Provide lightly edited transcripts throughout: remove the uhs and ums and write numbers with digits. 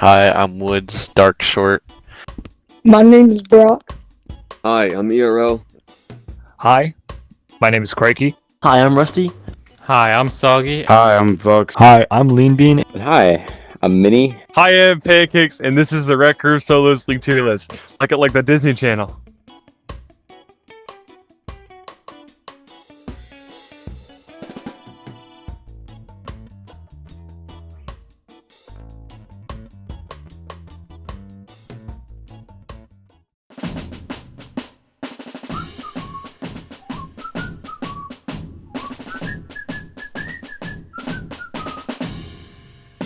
Hi, I'm Woods, Dark Short. My name is Brock. Hi, I'm ERL. Hi, my name is Crikey. Hi, I'm Rusty. Hi, I'm Soggy. Hi, I'm Vuxz. Hi, I'm TheLeanBean. And hi, I'm Minnie. Hi, I'm Pancakes, and this is the Rec Royale Solos League tier list, like the Disney Channel.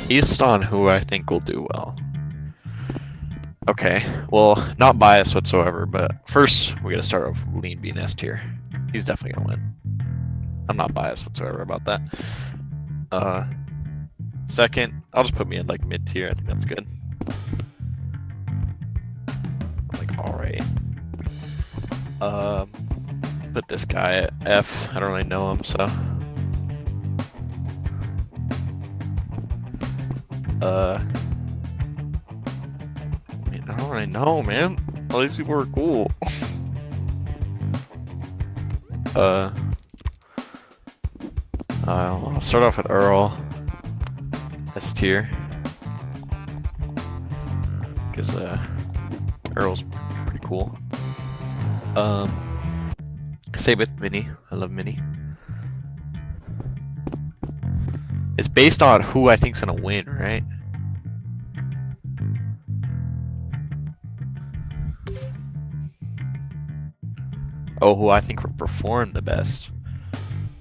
Based on who I think will do well. Okay, well, not biased whatsoever, but first we gotta start with TheLeanBean S tier. He's definitely gonna win. I'm not biased whatsoever about that. Second, I'll just put me in like mid tier. I think that's good. Like alright. Put this guy at F. I don't really know him, so. I don't really know, man. All these people are cool. I'll start off with Rrsl. S tier. Because, Rrsl's pretty cool. Same with Minnie. I love Minnie. It's based on who I think's gonna win, right? Oh, who I think would perform the best.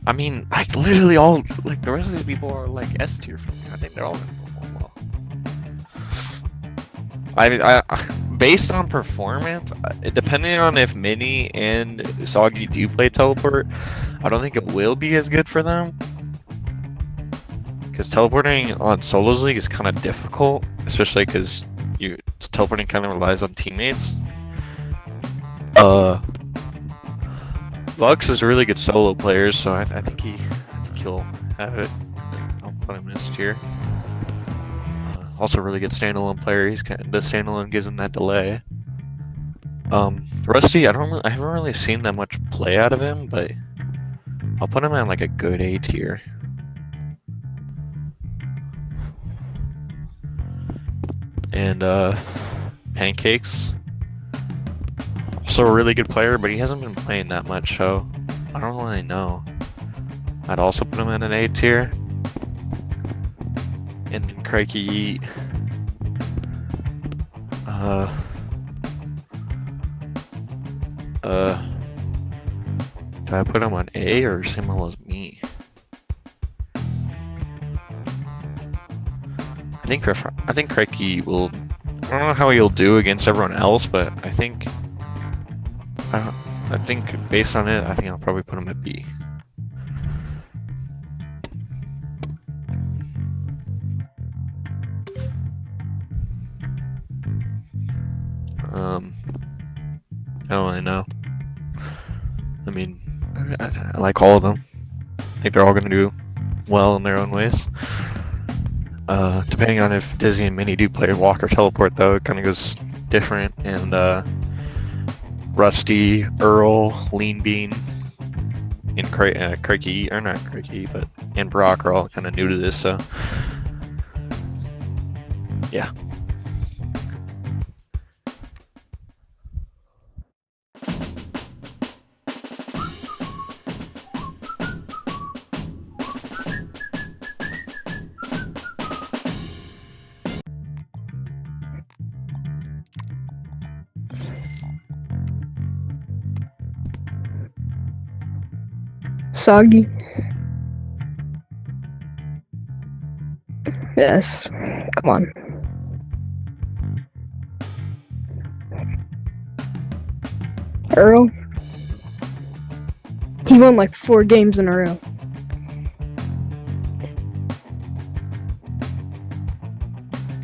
I mean, like literally all, like the rest of these people are like S tier for me. I think they're all gonna perform well. Based on performance, depending on if Minnie and Soggy do play teleport, I don't think it will be as good for them. Because teleporting on Solos League is kind of difficult, especially because teleporting kind of relies on teammates. Vuxz is a really good solo player, so I think he'll have it. I'll put him in S tier. Also, a really good standalone player. The standalone gives him that delay. Rusty, I haven't really seen that much play out of him, but I'll put him in like a good A tier. And Pancakes, also a really good player, but he hasn't been playing that much, so I don't really know. I'd also put him in an A tier. And then CrickeyYeet. Do I put him on A or same level as me? I think Crikey will. I don't know how he'll do against everyone else, but I think based on it, I think I'll probably put him at B. I don't really know. I mean, I like all of them. I think they're all gonna do well in their own ways. Depending on if Dizzy and Minnie do play walk or teleport, though, it kind of goes different. And Rusty, Rrsl, TheLeanBean, and CrickeyYeet, or not CrickeyYeet, but and Brock are all kind of new to this, so yeah. Soggy. Yes. Come on. Rrsl. He won like 4 games in a row.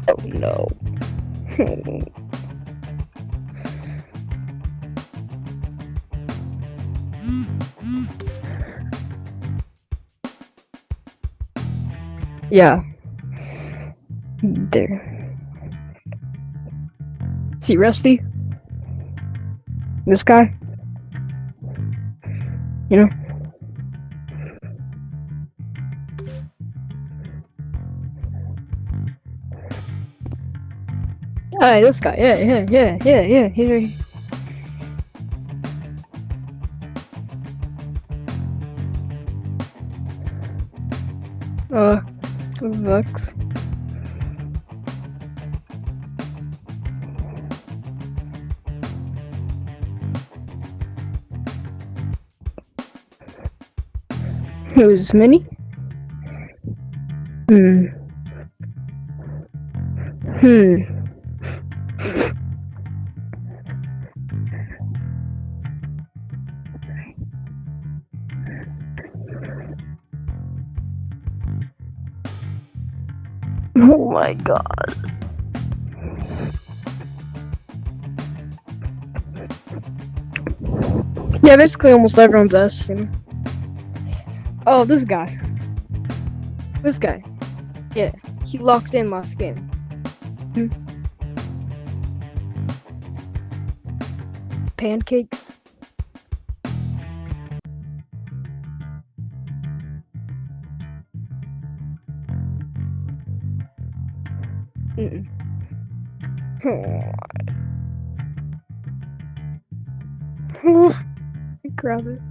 Oh no. Yeah. There. See Rusty? This guy? You know? Hey, this guy. Yeah. He's right here. Vuxz. Who's Minnie? Oh my god. Yeah, basically almost everyone's us, you know. Oh, this guy. This guy. Yeah, he locked in last game. Pancakes. Grab it.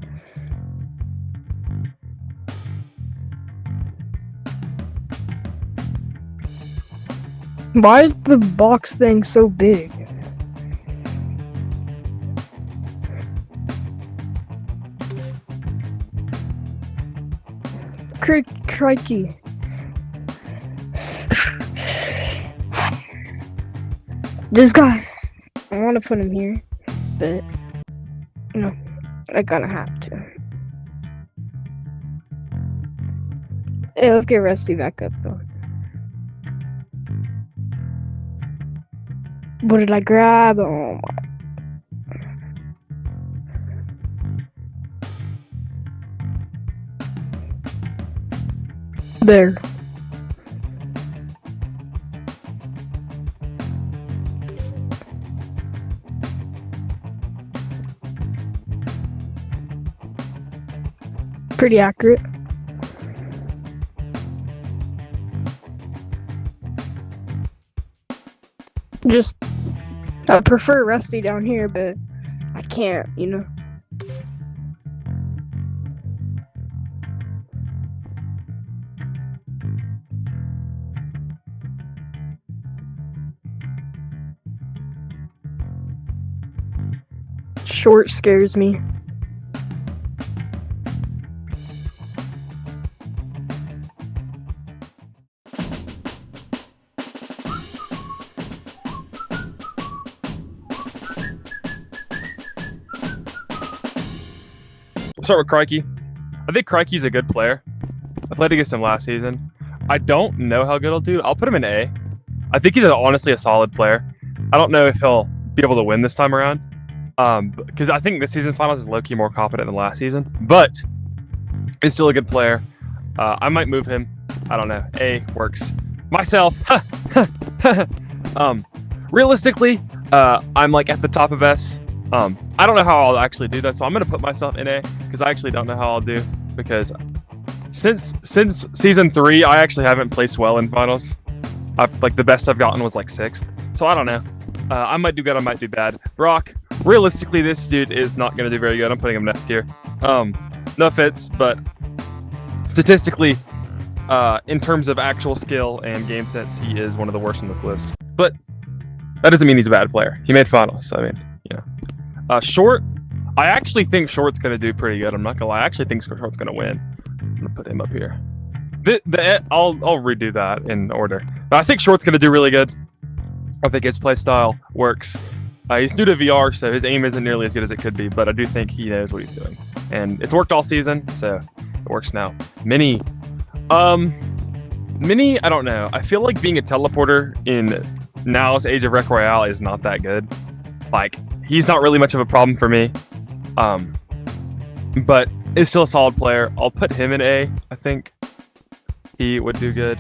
Why is the box thing so big? Crikey. This guy. I want to put him here, but you know, I kinda have to. Hey, let's get Rusty back up though. What did I grab? Oh my. There. Pretty accurate. Just, I prefer Rusty down here, but I can't, you know. Short scares me. We'll start with Crikey. I think Crikey's a good player. I played against him last season. I don't know how good he'll do. I'll put him in A. I think he's honestly a solid player. I don't know if he'll be able to win this time around. Because I think this season finals is low-key more competent than last season. But he's still a good player. I might move him. I don't know. A works. Myself. Realistically, I'm like at the top of S. I don't know how I'll actually do that, so I'm gonna put myself in A because I actually don't know how I'll do, because since season 3 I actually haven't placed well in finals. Like the best I've gotten was like 6th, so I don't know. I might do good, I might do bad. Brock, realistically this dude is not gonna do very good. I'm putting him next tier. No offense, but statistically, in terms of actual skill and game sense, he is one of the worst on this list. But that doesn't mean he's a bad player. He made finals, so I mean, you know. Short, I actually think Short's gonna do pretty good. I'm not gonna lie. I actually think Short's gonna win. I'm gonna put him up here. I'll redo that in order. But I think Short's gonna do really good. I think his play style works. He's new to VR, so his aim isn't nearly as good as it could be. But I do think he knows what he's doing, and it's worked all season, so it works now. Minnie, I don't know. I feel like being a teleporter in now's age of Rec Royale is not that good. Like, he's not really much of a problem for me, but is still a solid player. I'll put him in A. I think he would do good.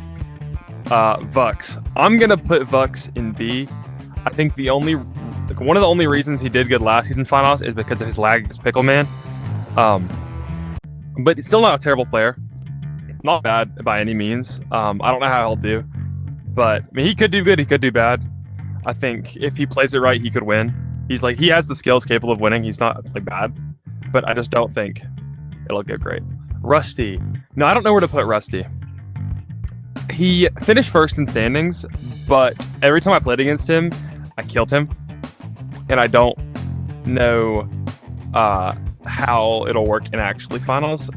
Vuxz, I'm gonna put Vuxz in B. I think the only Like, one of the only reasons he did good last season finals is because of his lag against Pickleman. But he's still not a terrible player. Not bad by any means. I don't know how he'll do, but I mean, he could do good. He could do bad. I think if he plays it right, he could win. He has the skills capable of winning. He's not like bad, but I just don't think it'll get great. Rusty. No, I don't know where to put Rusty. He finished first in standings, but every time I played against him, I killed him, and I don't know how it'll work in actually finals.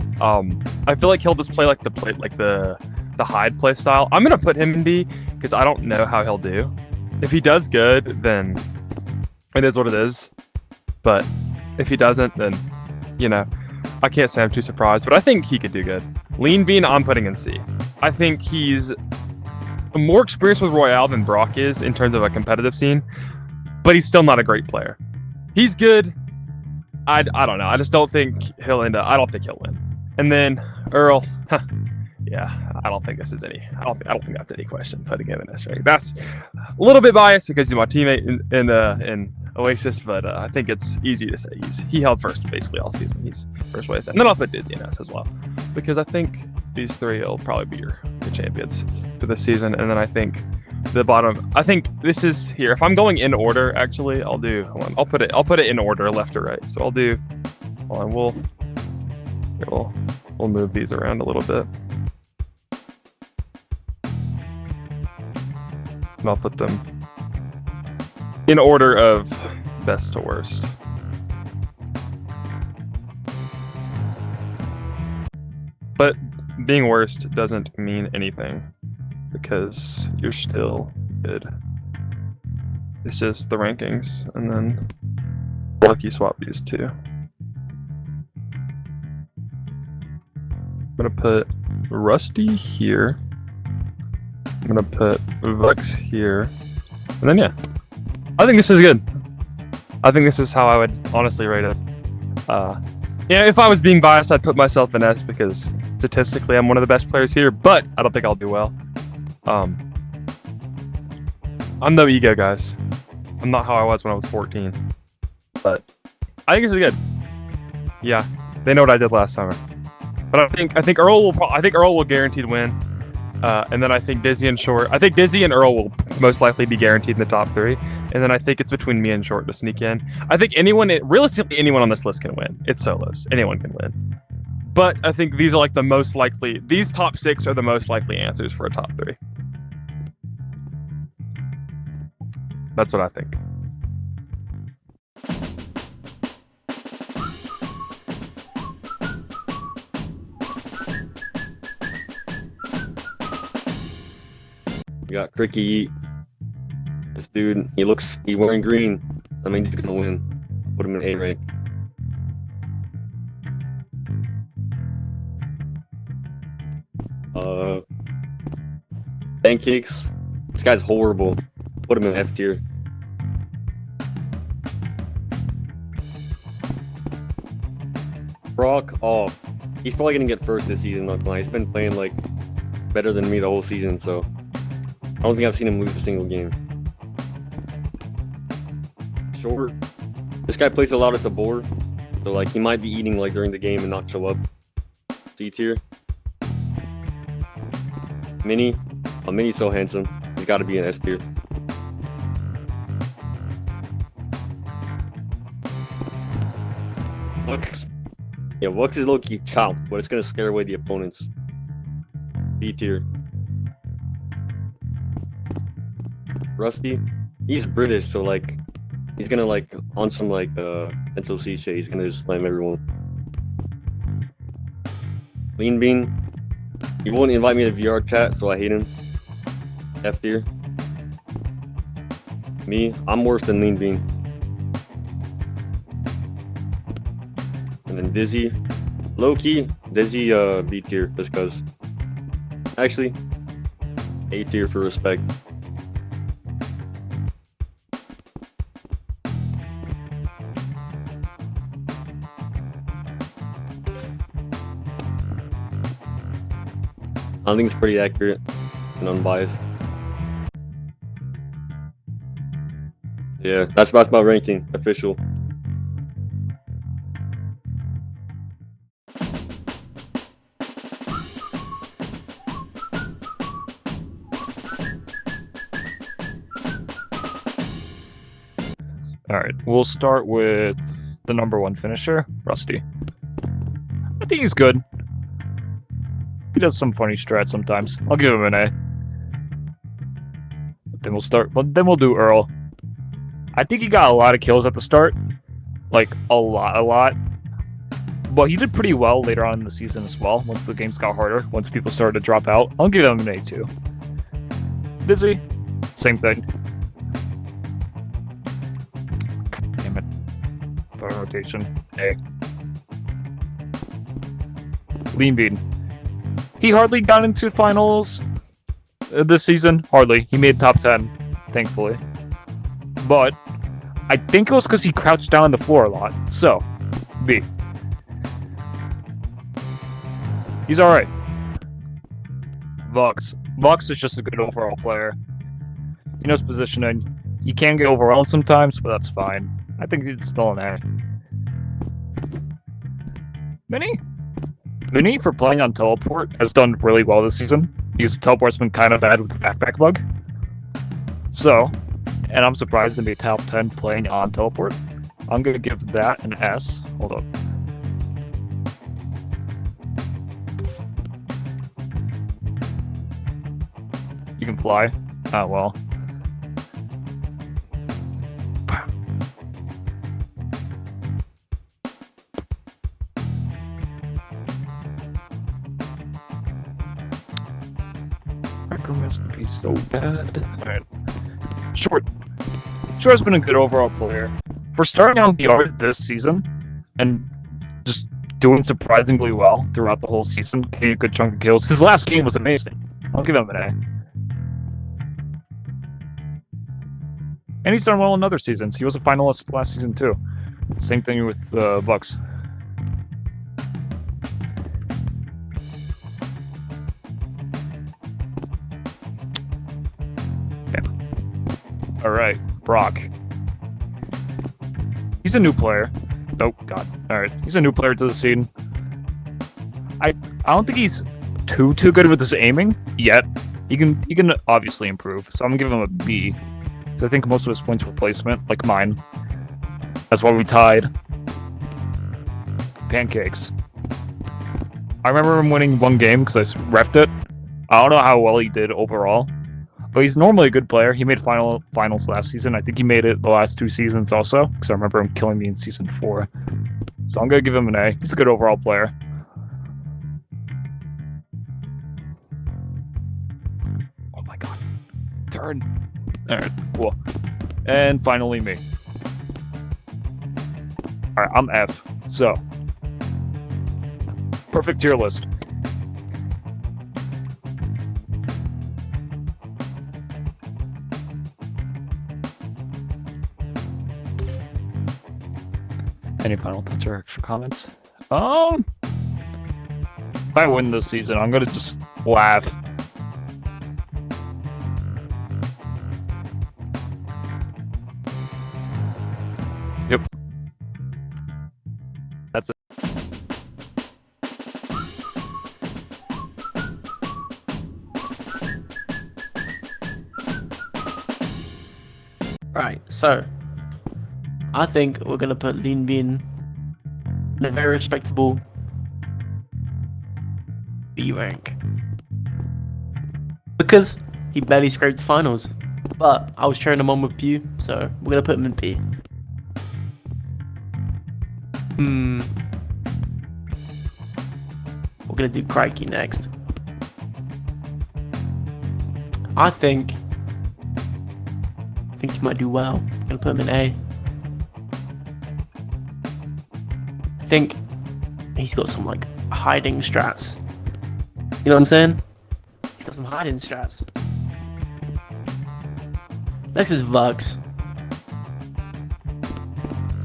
I feel like he'll just play like the hide play style. I'm gonna put him in B because I don't know how he'll do. If he does good, then it is what it is. But if he doesn't, then I can't say I'm too surprised. But I think he could do good. TheLeanBean, I'm putting in C. I think he's more experienced with Royale than Brock is in terms of a competitive scene, but he's still not a great player. He's good. I don't know. I just don't think he'll end up. I don't think he'll win. And then Rrsl, yeah, I don't think this is any. I don't think that's any question putting him in this rank. That's a little bit biased because he's my teammate in Oasis, but I think it's easy to say he held first basically all season. He's first place, and then I'll put Dizzy in S as well because I think these three will probably be your champions for this season. And then I think the bottom. I think this is here. If I'm going in order, actually, I'll do. Hold on, I'll put it in order, left to right. So I'll do. Hold on, we'll move these around a little bit. And I'll put them in order of best to worst. But being worst doesn't mean anything because you're still good. It's just the rankings, and then lucky swap these two. I'm gonna put Rusty here. I'm gonna put Vuxz here, and then yeah, I think this is good. I think this is how I would honestly rate it. Yeah, if I was being biased, I'd put myself in S because statistically I'm one of the best players here, but I don't think I'll do well. I'm no ego, guys. I'm not how I was when I was 14, but I think this is good. Yeah, they know what I did last summer, but I think Rrsl will guaranteed win. And then I think Dizzy and Short. I think Dizzy and Rrsl will most likely be guaranteed in the top 3. And then I think it's between me and Short to sneak in. I think realistically anyone on this list can win. It's solos. Anyone can win. But I think these are like the most likely. These top 6 are the most likely answers for a top 3. That's what I think. We got CrickeyYeet. This dude, he's wearing green. I mean, he's gonna win. Put him in A rank. Pancakes. This guy's horrible. Put him in F tier. Brock, he's probably gonna get first this season. Not gonna lie. He's been playing like better than me the whole season, so I don't think I've seen him lose a single game. Short. This guy plays a lot at the board, so like he might be eating like during the game and not show up. C tier. Mini. Mini's so handsome. He's got to be in S tier. Vuxz. Yeah, Vuxz is low-key chopped, but it's gonna scare away the opponents. B tier. Rusty. He's British, so like he's gonna like on some like Central C shit. He's gonna just slam everyone. TheLeanBean. He won't invite me to VR chat, so I hate him. F tier. Me, I'm worse than TheLeanBean. And then Dizzy. Low-key, Dizzy B tier, just cause. Actually, A tier for respect. I think it's pretty accurate and unbiased. Yeah, that's my ranking official. All right, we'll start with the number 1 finisher, Rusty. I think he's good. He does some funny strats sometimes. I'll give him an A. Then we'll do Earl. I think he got a lot of kills at the start, like a lot. But he did pretty well later on in the season as well. Once the games got harder, once people started to drop out, I'll give him an A too. Busy, same thing. God damn it. For rotation, A. LeanBean. He hardly got into finals this season. Hardly. He made top 10, thankfully. But I think it was because he crouched down on the floor a lot. So, B. He's alright. Vuxz. Vuxz is just a good overall player. He knows positioning. He can get overwhelmed sometimes, but that's fine. I think it's still an A. Mini, for playing on teleport, has done really well this season. Because teleport's been kind of bad with the backpack bug. So, and I'm surprised to be top 10 playing on teleport. I'm gonna give that an S. Hold up. You can fly. Ah, well. Must be so bad. Alright. Short's been a good overall player. For starting on BR this season, and just doing surprisingly well throughout the whole season, getting a good chunk of kills. His last game was amazing. I'll give him an A. And he's done well in other seasons. He was a finalist last season too. Same thing with Vuxz. Alright, Brock. He's a new player. Oh, God. Alright, he's a new player to the scene. I don't think he's too good with his aiming yet. He can obviously improve, so I'm gonna give him a B. So I think most of his points were placement, like mine. That's why we tied. Pancakes. I remember him winning one game because I ref'd it. I don't know how well he did overall. But he's normally a good player. He made finals last season. I think he made it the last 2 seasons also, because I remember him killing me in season 4. So I'm gonna give him an A. He's a good overall player. Oh my god. Turn. Alright, cool. And finally me. Alright, I'm F. So. Perfect tier list. Any final thoughts or extra comments? If I win this season, I'm gonna just laugh. Yep. That's it. Right, so I think we're gonna put LeanBean in a very respectable B rank because he barely scraped the finals. But I was cheering him on with Pew, so we're gonna put him in B. We're gonna do CrickeyYeet next. I think he might do well. I'm gonna put him in A. I think he's got some like hiding strats. You know what I'm saying? He's got some hiding strats. Next is Vuxz.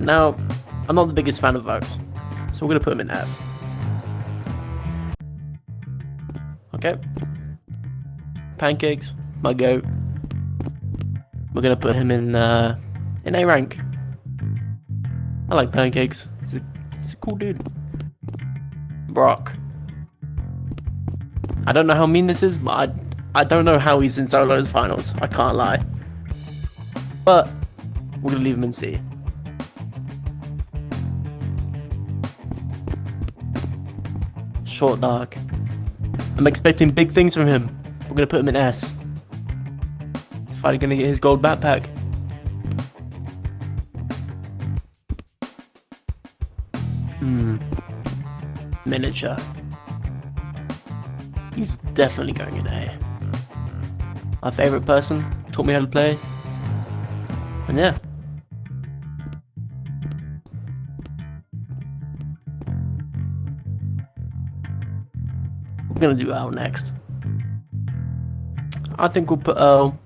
Now, I'm not the biggest fan of Vuxz, so we're gonna put him in F. Okay. Pancakes, my goat. We're gonna put him in in A rank. I like Pancakes. He's a cool dude. Brock. I don't know how mean this is, but I don't know how he's in solos finals. I can't lie. But we're gonna leave him in C. Short Dark. I'm expecting big things from him. We're gonna put him in S. He's finally gonna get his gold backpack. Miniature. He's definitely going in A. My favorite person, taught me how to play. And yeah. We're gonna do L next. I think we'll put L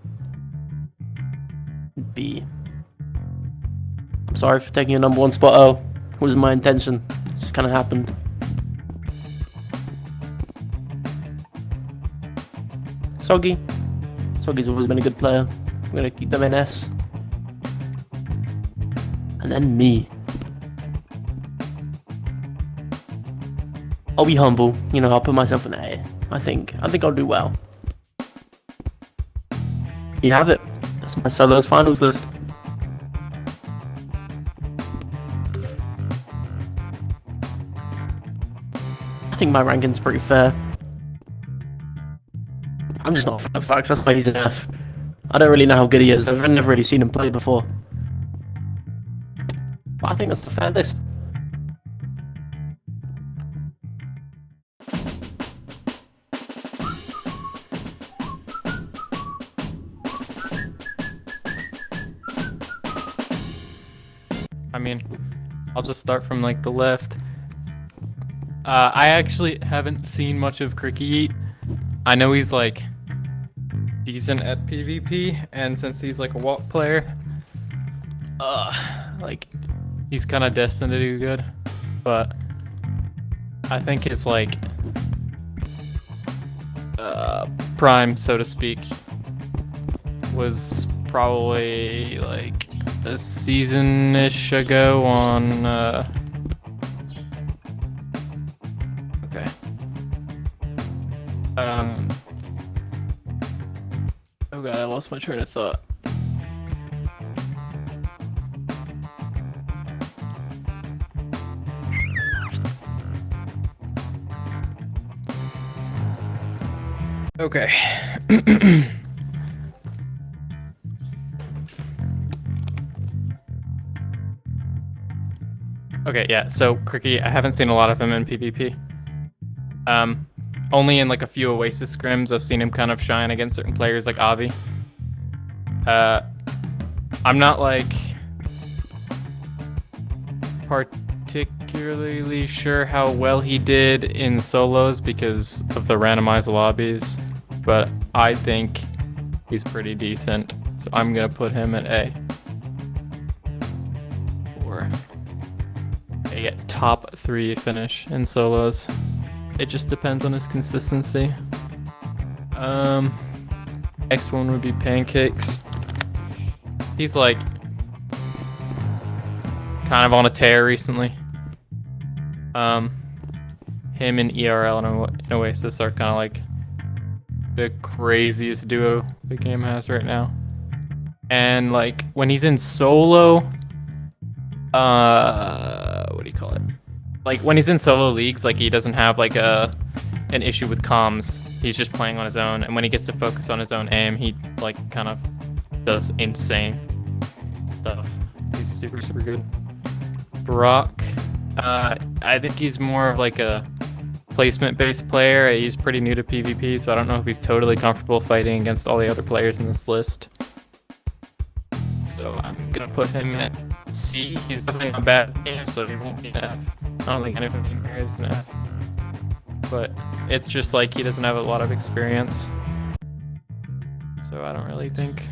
B. I'm sorry for taking your number one spot, L. It wasn't my intention. It just kinda happened. Soggy. Soggy's always been a good player. I'm gonna keep them in S. And then me. I'll be humble, you know, I'll put myself in A. I think I'll do well. You have it. That's my solos finals list. I think my ranking's pretty fair. I'm just not a fan of Vuxz, that's why he's an F. I don't really know how good he is, I've never really seen him play before. But I think that's the fair list. I mean, I'll just start from like the left. I actually haven't seen much of CrickeyYeet. I know he's like decent at PvP, and since he's like a WoP player, like he's kind of destined to do good. But I think his like prime, so to speak, was probably like a season-ish ago on okay. Oh god, I lost my train of thought. Okay. Okay, yeah, so Cricky, I haven't seen a lot of him in PvP. Only in like a few Oasis scrims I've seen him kind of shine against certain players like Avi. I'm not like particularly sure how well he did in solos because of the randomized lobbies, but I think he's pretty decent, so I'm gonna put him at A. For a top 3 finish in solos. It just depends on his consistency. Next one would be Pancakes. He's like kind of on a tear recently. Him and ERL and Oasis are kind of like the craziest duo the game has right now. And like when he's in solo, what do you call it? Like when he's in solo leagues, like he doesn't have like an issue with comms. He's just playing on his own, and when he gets to focus on his own aim, he like kind of does insane stuff. He's super good. Brock, I think he's more of like a placement-based player. He's pretty new to PvP, so I don't know if he's totally comfortable fighting against all the other players in this list. So I'm gonna put him at C. He's definitely not bad at the game, so he won't be an F. I don't think anyone in here is an F. But it's just like he doesn't have a lot of experience. So I don't really think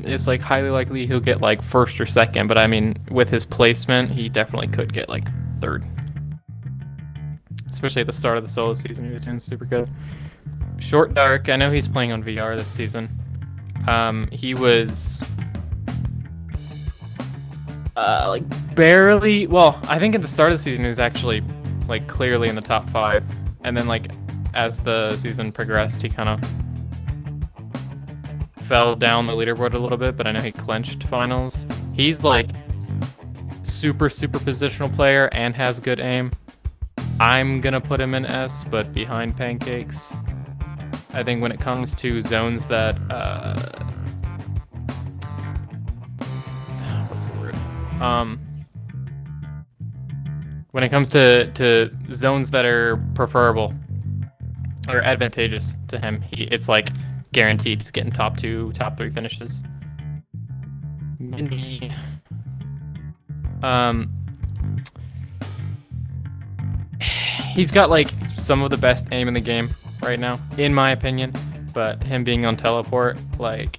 it's like highly likely he'll get like first or second, but I mean with his placement he definitely could get like third. Especially at the start of the solo season, he was doing super good. Short Dark, I know he's playing on VR this season. He was like barely. Well, I think at the start of the season he was actually like clearly in the top 5, and then like as the season progressed, he kind of fell down the leaderboard a little bit. But I know he clinched finals. He's like super positional player and has good aim. I'm gonna put him in S, but behind Pancakes. I think when it comes to zones that what's the word? When it comes to zones that are preferable or advantageous to him, it's like guaranteed he's getting top 2, top 3 finishes. Mini. He's got like some of the best aim in the game right now, in my opinion. But him being on teleport, like,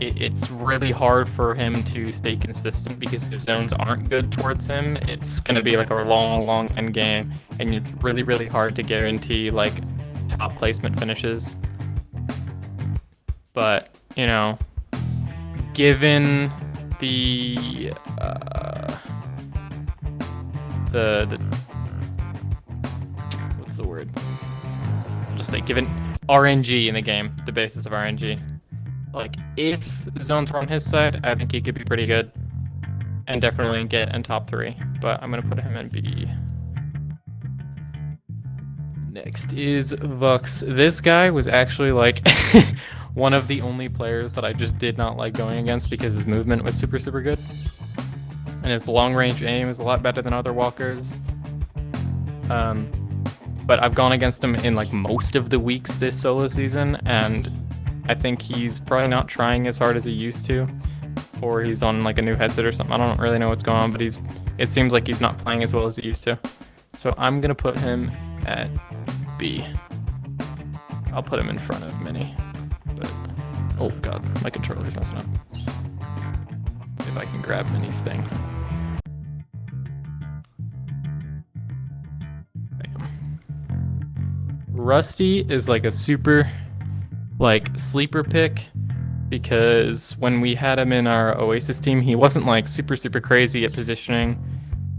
it's really hard for him to stay consistent because if zones aren't good towards him, it's gonna be like a long end game, and it's really hard to guarantee like top placement finishes. But you know, given the what's the word? I'll just say given RNG in the game, the basis of RNG. Like, if zones were on his side, I think he could be pretty good and definitely get in top 3. But I'm gonna put him in B. Next is Vuxz. This guy was actually like one of the only players that I just did not like going against because his movement was super good. And his long range aim is a lot better than other walkers. But I've gone against him in like most of the weeks this solo season, and I think he's probably not trying as hard as he used to, or he's on like a new headset or something. I don't really know what's going on, but it seems like he's not playing as well as he used to. So I'm gonna put him at B. I'll put him in front of Mini, but oh god, my controller's messing up. If I can grab Mini's thing. Rusty is like a super like sleeper pick because when we had him in our Oasis team, he wasn't like super crazy at positioning,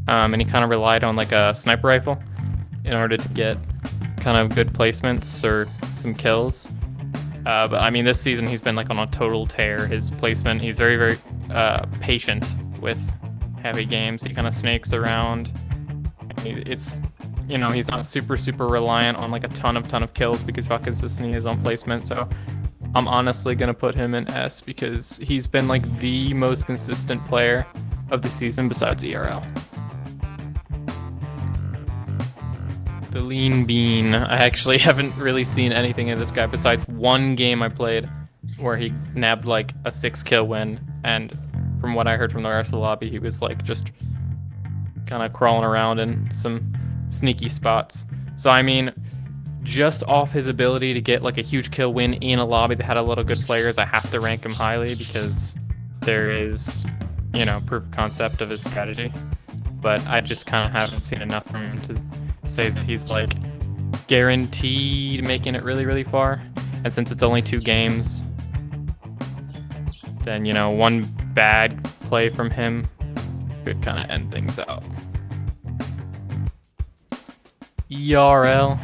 and he kind of relied on like a sniper rifle in order to get kind of good placements or some kills. But I mean, this season he's been like on a total tear. His placement, he's very patient with heavy games. He kind of snakes around. It's, you know, he's not super reliant on like a ton of kills because of how consistent he is on placement. So I'm honestly gonna put him in S because he's been like the most consistent player of the season besides ERL. TheLeanBean. I actually haven't really seen anything of this guy besides one game I played where he nabbed like a 6-kill win, and from what I heard from the Rrsl lobby, he was like just kind of crawling around in some sneaky spots. So I mean, just off his ability to get like a huge kill win in a lobby that had a lot of good players, I have to rank him highly because there is, you know, proof of concept of his strategy. But I just kind of haven't seen enough from him to say that he's like guaranteed making it really far. And since it's only 2 games, then, you know, one bad play from him could kind of end things out. Rrsl.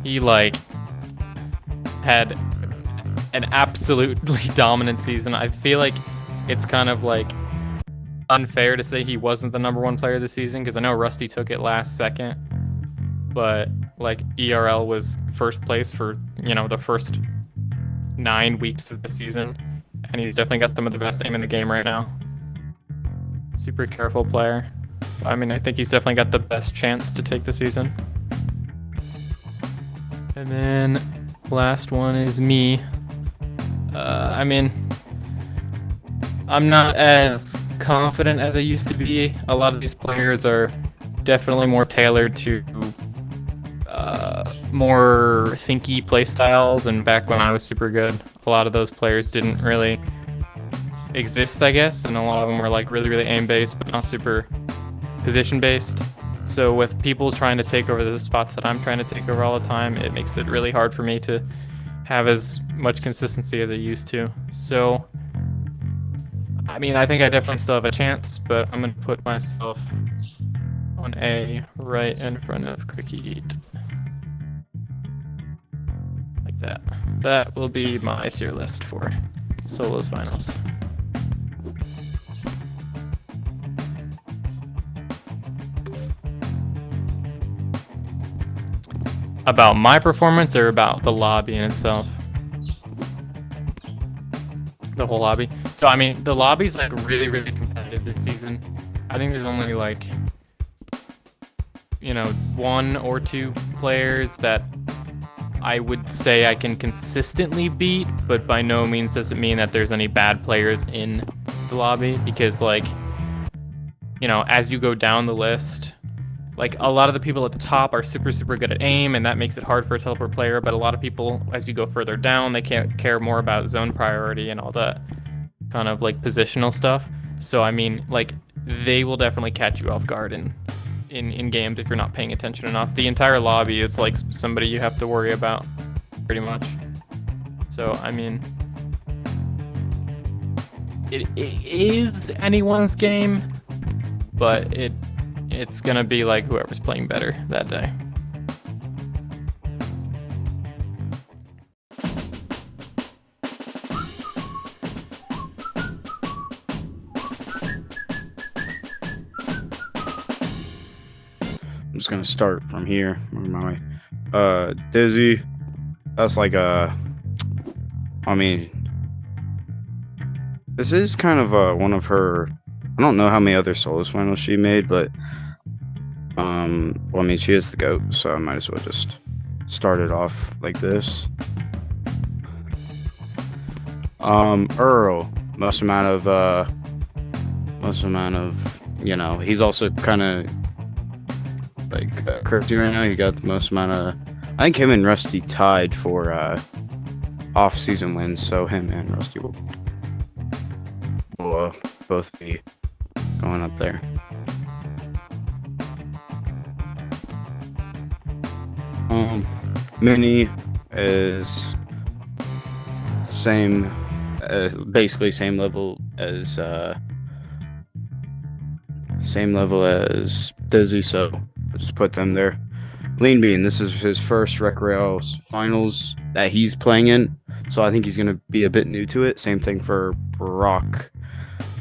He like had an absolutely dominant season. I feel like it's kind of like unfair to say he wasn't the #1 player this season because I know Rusty took it last second, but like Rrsl was first place for, you know, the first 9 weeks of the season, and he's definitely got some of the best aim in the game right now. Super careful player. So, I mean, I think he's definitely got the best chance to take the season. And then last one is me. I mean, I'm not as confident as I used to be. A lot of these players are definitely more tailored to more thinky playstyles, and back when I was super good, a lot of those players didn't really exist, I guess, and a lot of them were like really aim-based, but not super position-based. So with people trying to take over the spots that I'm trying to take over all the time, it makes it really hard for me to have as much consistency as I used to. So I mean, I think I definitely still have a chance, but I'm gonna put myself on A right in front of CrickeyYeet. Like that. That will be my tier list for Solos Finals. About my performance or about the lobby in itself? The whole lobby. So I mean, the lobby's like really, really competitive this season. I think there's only like, you know, 1 or 2 players that I would say I can consistently beat, but by no means does it mean that there's any bad players in the lobby, because like, you know, as you go down the list, like a lot of the people at the top are super, super good at aim, and that makes it hard for a teleport player, but a lot of people, as you go further down, they can't care more about zone priority and all that kind of like positional stuff. So I mean, like, they will definitely catch you off guard in games if you're not paying attention enough. The entire lobby is like somebody you have to worry about, pretty much. So I mean, it is anyone's game, but it's gonna be like whoever's playing better that day. I'm just gonna start from here. Where am I? Dizzy. That's like I mean, this is kind of one of her. I don't know how many other solos finals she made, but well, I mean, she is the GOAT, so I might as well just start it off like this. Earl, most amount of, you know, he's also kind of like crazy right now. He got the most amount of. I think him and Rusty tied for off-season wins, so him and Rusty will both be going up there. Mini is same, basically same level as Dizzy, so I'll just put them there. TheLeanBean, this is his first Rec Royale finals that he's playing in, so I think he's gonna be a bit new to it. Same thing for Brock.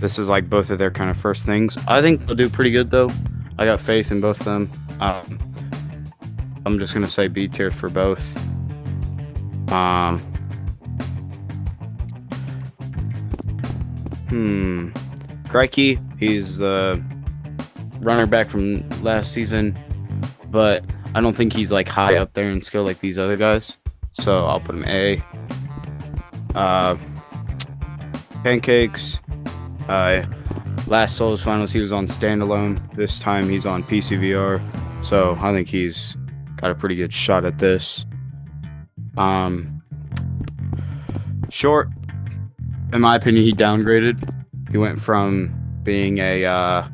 This is like both of their kind of first things. I think they'll do pretty good though. I got faith in both of them. I'm just gonna say B tier for both. Crikey, he's the runner back from last season, but I don't think he's like high up there in skill like these other guys, so I'll put him A. Pancakes, last Solos Finals he was on standalone. This time he's on PCVR, so I think he's got a pretty good shot at this. Short, in my opinion, he downgraded. He went from being a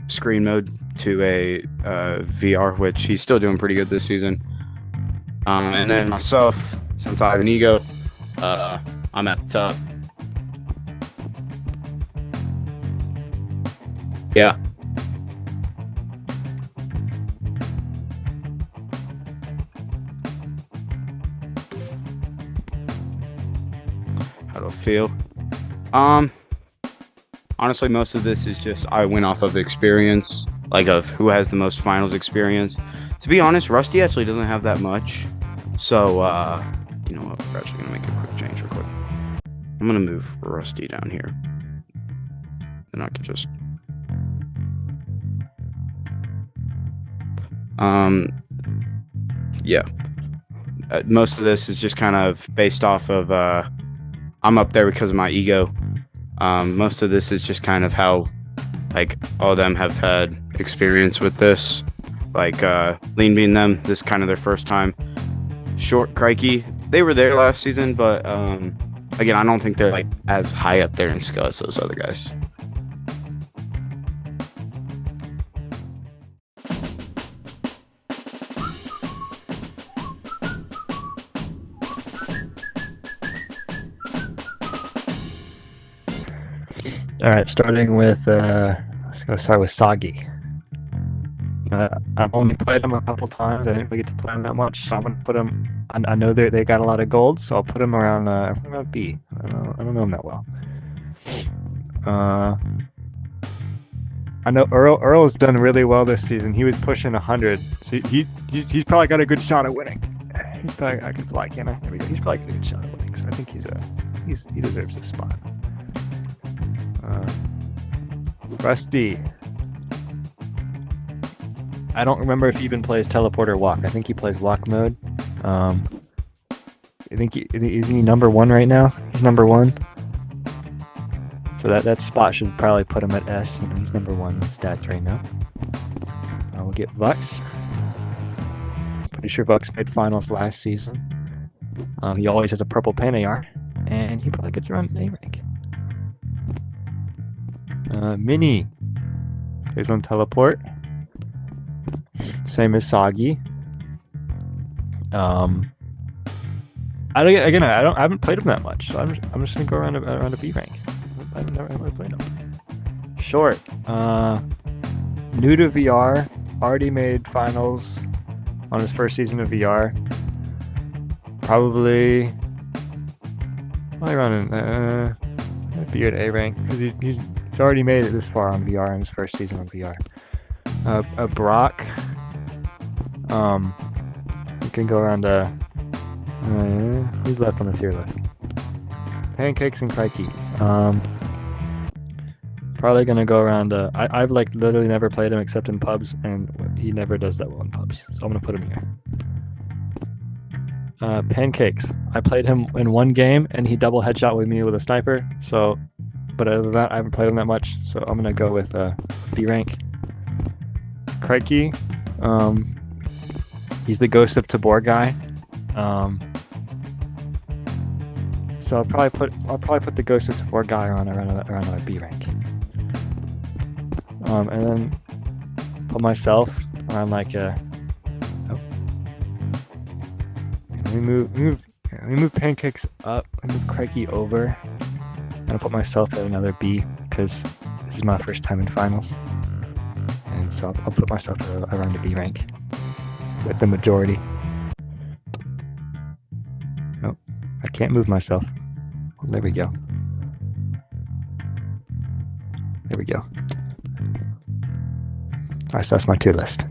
screen mode to a VR, which he's still doing pretty good this season. And then myself, since I have an ego, I'm at the top. Yeah. How do I feel? Honestly, most of this is just I went off of experience, like of who has the most finals experience. To be honest, Rusty actually doesn't have that much. So, you know what? We're actually gonna make a quick change real quick. I'm gonna move Rusty down here. Then I could just yeah. Most of this is just kind of based off of I'm up there because of my ego. Most of this is just kind of how like all of them have had experience with this. Like TheLeanBean them, this is kind of their first time. Short, Crikey, they were there last season, but again, I don't think they're like as high up there in skill as those other guys. All right, starting with let's go start with Soggy. I've only played him a couple times. I didn't really get to play him that much, so I'm gonna put him. I know they got a lot of gold, so I'll put him around B. I don't know him that well. I know Earl's done really well this season. He was pushing 100. So he's probably got a good shot at winning. He's probably, I can fly, can't I? There we go. He's probably got a good shot at winning. So I think he deserves this spot. Rusty. I don't remember if he even plays teleport or walk. I think he plays walk mode. I think is he number 1 right now? He's number 1. So that spot should probably put him at S. He's number 1 in stats right now. We'll get Vuxz. Pretty sure Vuxz made finals last season. He always has a purple Panayar, and he probably gets around A rank. Mini plays on teleport. Same as Soggy. I haven't played him that much, so I'm just gonna go around a B rank. I've never played him. Short. New to VR. Already made finals on his first season of VR. Probably around be at A rank because he's already made it this far on VR in his first season on VR. Brock. You can go around who's left on the tier list? Pancakes and Crikey. Probably gonna go around. I've like literally never played him except in pubs, and he never does that well in pubs. So I'm gonna put him here. Pancakes. I played him in one game, and he double headshot with me with a sniper. So, but other than that, I haven't played him that much. So I'm gonna go with B rank. Crikey. He's the Ghost of Tabor guy. So I'll probably put the Ghost of Tabor guy around a B rank. And then put myself around like let me move Pancakes up and move Crikey over. And I'll put myself at another B because this is my first time in finals. And so I'll put myself around a B rank with the majority. Nope, I can't move myself. There we go. There we go. Alright, so that's my tier list.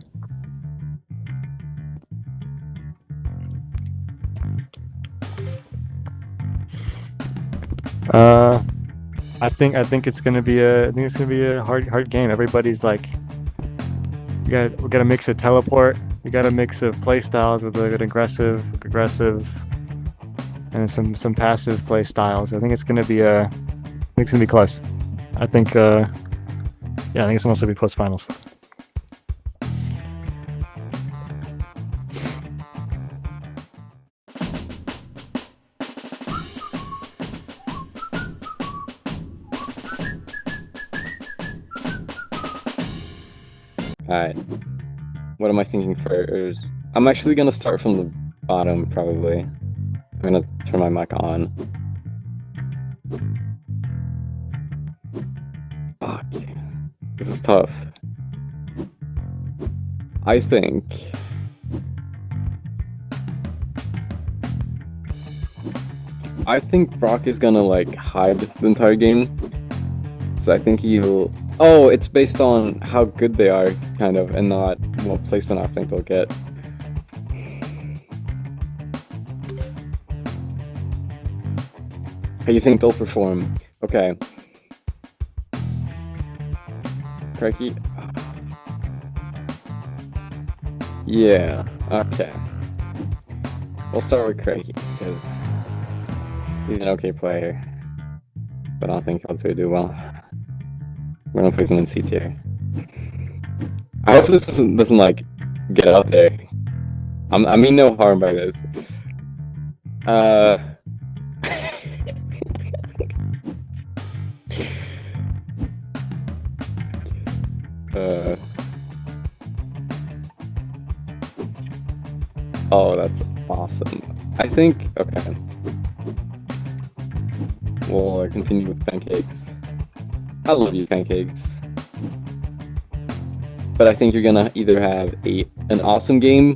I think it's gonna be a hard game. Everybody's like, we got a mix of teleport. We got a mix of play styles with like an aggressive, and some passive play styles. I think it's gonna be close. I think it's gonna also be close finals. Alright. What am I thinking first? I'm actually gonna start from the bottom, probably. I'm gonna turn my mic on. Fuck. This is tough. I think Brock is gonna like hide the entire game. So I think he'll... Oh, it's based on how good they are, kind of, and not what placement I think they'll get. How you think they'll perform? Okay. Crikey? Yeah, okay. We'll start with Crikey, because he's an okay player. But I don't think he'll do well. We're gonna place him in C tier. I hope this doesn't like get out there. I mean no harm by this. Oh, that's awesome. I think okay. We'll continue with Pancakes. I love you, Pancakes. But I think you're gonna either have an awesome game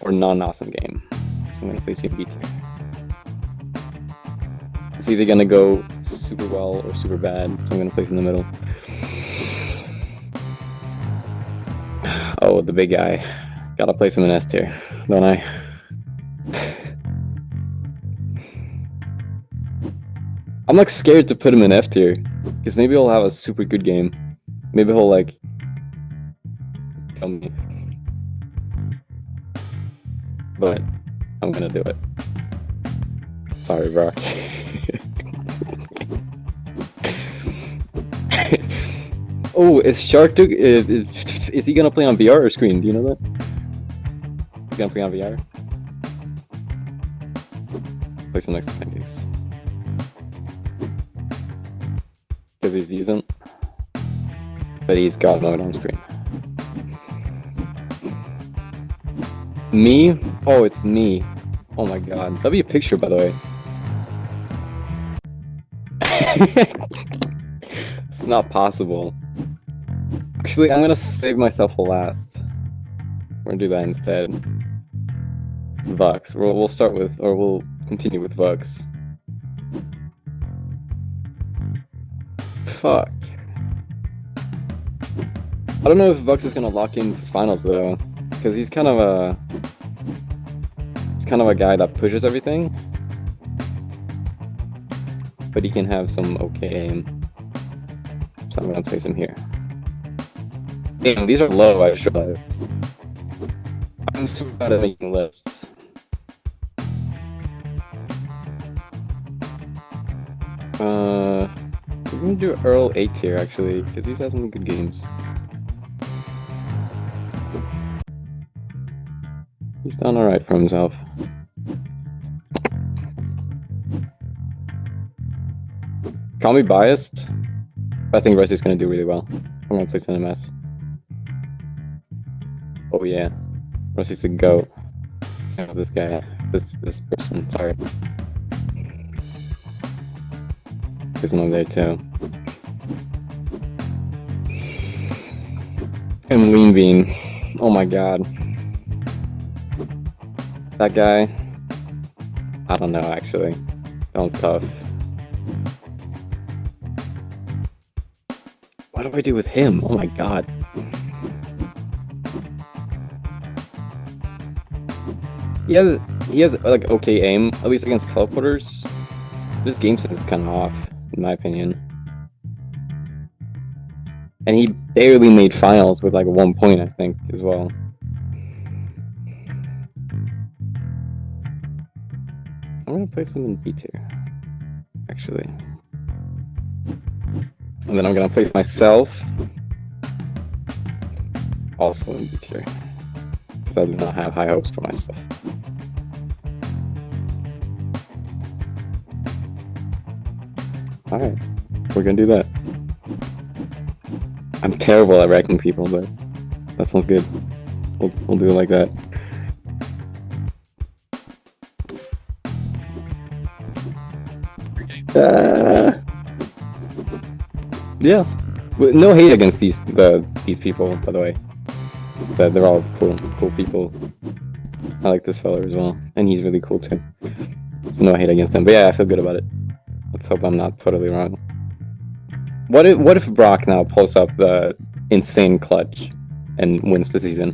or non-awesome game. So I'm gonna place you in B tier. It's either gonna go super well or super bad, so I'm gonna place in the middle. Oh, the big guy. Gotta place him in S tier, don't I? I'm like scared to put him in F tier, because maybe he'll have a super good game. Maybe he'll like kill me. But I'm gonna do it. Sorry, Brock. Oh, is is he gonna play on VR or screen? Do you know that? He's gonna play on VR. Play some next to Pancakes. Because he's decent. But he's God mode on screen. Me? Oh, it's me. Oh my god. That'd be a picture, by the way. It's not possible. Actually, I'm gonna save myself for last. We're gonna do that instead. Vuxz. We'll start with, or we'll continue with Vuxz. Fuck. I don't know if Vuxz is gonna lock in for finals though, because he's kind of a guy that pushes everything, but he can have some okay aim. So I'm gonna place him here. Damn, these are low, I just realized. I'm super bad at making lists. We're gonna do Rrsl 8 tier actually, because he's had some good games. He's done alright for himself. Call me biased, but I think Ressi's gonna do really well. I'm gonna place in MS. Oh yeah, Ressi's the GOAT. Oh, this guy, this person, sorry. There's one there too. And TheLeanBean. Oh my god. That guy. I don't know actually. That one's tough. What do I do with him? Oh my god. He has like okay aim, at least against teleporters. This game sense is kind of off, in my opinion. And he barely made finals with like 1 point, I think, as well. I'm gonna place him in B tier, actually. And then I'm gonna place myself also in B tier, because I do not have high hopes for myself. Alright, we're gonna do that. I'm terrible at wrecking people, but that sounds good. We'll do it like that. Yeah, no hate against these people, by the way. They're all cool people. I like this fella as well, and he's really cool too. So no hate against him, but yeah, I feel good about it. Let's hope I'm not totally wrong. What if Brock now pulls up the insane clutch and wins the season?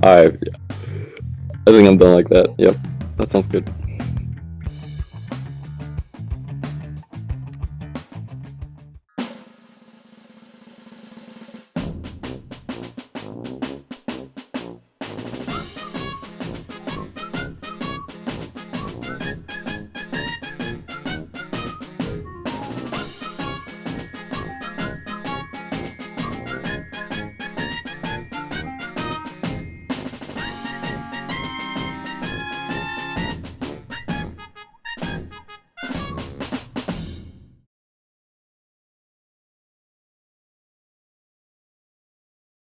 Alright. I think I'm done like that. Yep. That sounds good.